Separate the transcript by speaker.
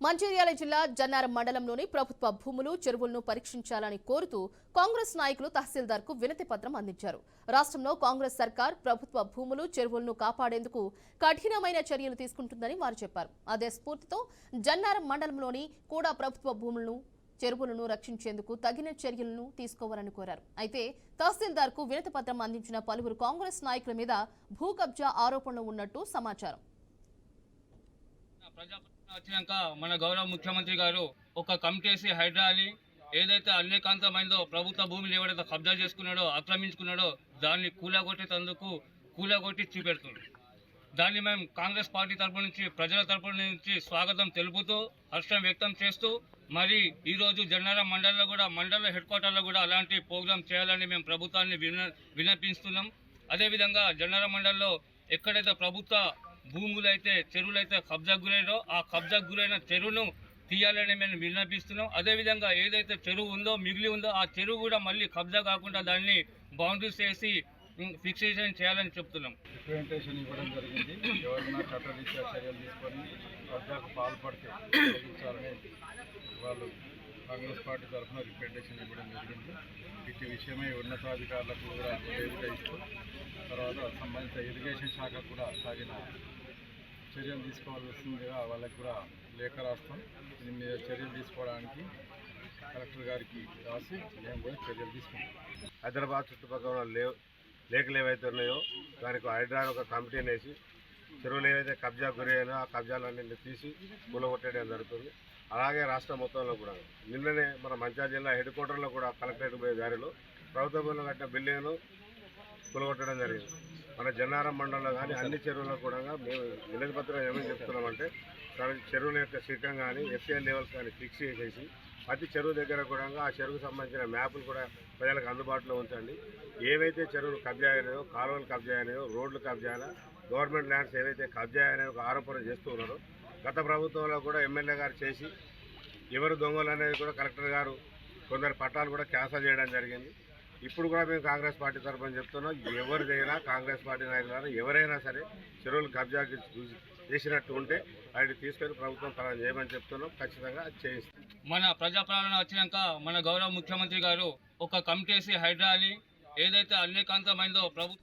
Speaker 1: మంచిర్యాల జిల్లా జన్నారం మండలంలోని ప్రభుత్వ భూములు చెరువులను పరీక్షించాలని కోరుతూ కాంగ్రెస్ నాయకులు తహసీల్దార్కు వినతి పత్రం అందించారు. రాష్ట్రంలో కాంగ్రెస్ సర్కార్ ప్రభుత్వ భూములు చెరువులను కాపాడేందుకు కఠినమైన చర్యలు తీసుకుంటుందని వారు చెప్పారు. అదే స్ఫూర్తితో జన్నారం మండలంలోని కూడా ప్రభుత్వ భూములను చెరువులను రక్షించేందుకు తగిన చర్యలను తీసుకోవాలని కోరారు. అయితే తహసీల్దార్కు వినతి పత్రం అందించిన పలువురు కాంగ్రెస్ నాయకుల మీద భూ కబ్జా ఆరోపణలు ఉన్నట్టు సమాచారం.
Speaker 2: వచ్చినాక మన గౌరవ ముఖ్యమంత్రి గారు ఒక కమిటీ వేసి హైడ్రా అని ఏదైతే అనేకాంతమైందో ప్రభుత్వ భూమిని ఎవరైతే కబ్జా చేసుకున్నాడో ఆక్రమించుకున్నాడో దాన్ని కూలగొట్టి చూపెడుతుంది. దాన్ని మేము కాంగ్రెస్ పార్టీ తరపు నుంచి ప్రజల తరపు నుంచి స్వాగతం తెలుపుతూ హర్షం వ్యక్తం చేస్తూ మరి ఈరోజు జన్నారం మండల హెడ్ క్వార్టర్లో కూడా అలాంటి ప్రోగ్రాం చేయాలని మేము ప్రభుత్వాన్ని విన్నపిస్తున్నాం. అదేవిధంగా జన్నారం మండలంలో ఎక్కడైతే ప్రభుత్వ భూములైతే చెరువులైతే కబ్జాకు గురైనో ఆ కబ్జాకు గురైన చెరువును తీయాలని మేము విన్నపిస్తున్నాం. అదేవిధంగా ఏదైతే చెరువు ఉందో మిగిలి ఉందో ఆ చెరువు కూడా మళ్ళీ కబ్జా కాకుండా దాన్ని బౌండరీస్ వేసి ఫిక్సేషన్ చేయాలని చెప్తున్నాం.
Speaker 3: రిప్రజెంటేషన్ ఇవ్వడం జరిగింది. ఎవరైనా చట్టరీత్యా చర్యలు తీసుకొని కబ్జాకు పాల్పడితే తొలగించాలని వాళ్ళు కాంగ్రెస్ పార్టీ తరఫున రిప్రజెంటేషన్ ఇవ్వడం జరిగింది. ఇటు విషయమై ఉన్నతాధికారులకు కూడా నివేదిక ఇస్తూ తర్వాత సంబంధిత ఇరిగేషన్ శాఖకు కూడా తగిన చర్యలు తీసుకోవాల్సిందిగా వాళ్ళకి కూడా లేఖ రాస్తాం. దీని మీద చర్యలు తీసుకోవడానికి కలెక్టర్ గారికి రాసి మేము కూడా చర్యలు తీసుకుంటాం.
Speaker 4: హైదరాబాద్ చుట్టుపక్కల లేఖలు ఏవైతే ఉన్నాయో దానికి హైడ్రా ఒక కమిటీని వేసి చెరువులు ఏవైతే కబ్జా గురైనా ఆ కబ్జాలన్నీ తీసి కూలగొట్టడం జరుగుతుంది. అలాగే రాష్ట్రం మొత్తంలో కూడా నిన్ననే మన మంచిర్యాల జిల్లా హెడ్ క్వార్టర్లో కూడా కలెక్టరేట్ పోయే దారిలో ప్రభుత్వ భూములు కట్టిన బిల్డింగ్ను కూలగొట్టడం జరిగింది. మన జన్నారం మండలంలో కానీ అన్ని చెరువులకు కూడా మేము వినతి పత్రం ఏమని చెప్తున్నామంటే చెరువుల యొక్క శీర్షం కానీ ఎఫ్సిఎల్ లెవెల్స్ కానీ ఫిక్స్ చేసేసి ప్రతి చెరువు దగ్గర కూడా ఆ చెరువుకు సంబంధించిన మ్యాపులు కూడా ప్రజలకు అందుబాటులో ఉంచండి. ఏవైతే చెరువులు కబ్జా అయినాయో, కాలువలు కబ్జా అయినాయో, రోడ్లు కబ్జా అయినా, గవర్నమెంట్ ల్యాండ్స్ ఏవైతే కబ్జా అయినాయో ఒక ఆరోపణ చేస్తూ ఉన్నారో గత ప్రభుత్వంలో కూడా ఎమ్మెల్యే గారు చేసి ఎవరు దొంగలు అనేది కూడా కలెక్టర్ గారు కొందరు పట్టాలు కూడా క్యాన్సల్ చేయడం జరిగింది. ఇప్పుడు కూడా మేము కాంగ్రెస్ పార్టీ తరఫున చెప్తున్నాం, ఎవరిదైనా కాంగ్రెస్ పార్టీ నాయకులు ఎవరైనా సరే చెరువులు కబ్జా చేసినట్టు ఉంటే వాటిని తీసుకొని ప్రభుత్వం పలానా చేయమని చెప్తున్నాం. ఖచ్చితంగా అది చేయిస్తాం.
Speaker 2: మన ప్రజాపాలన వచ్చినాక మన గౌరవ ముఖ్యమంత్రి గారు ఒక కమిటీ వేసి హైడ్రా అని ఏదైతే అనేకాంతమైందో ప్రభుత్వ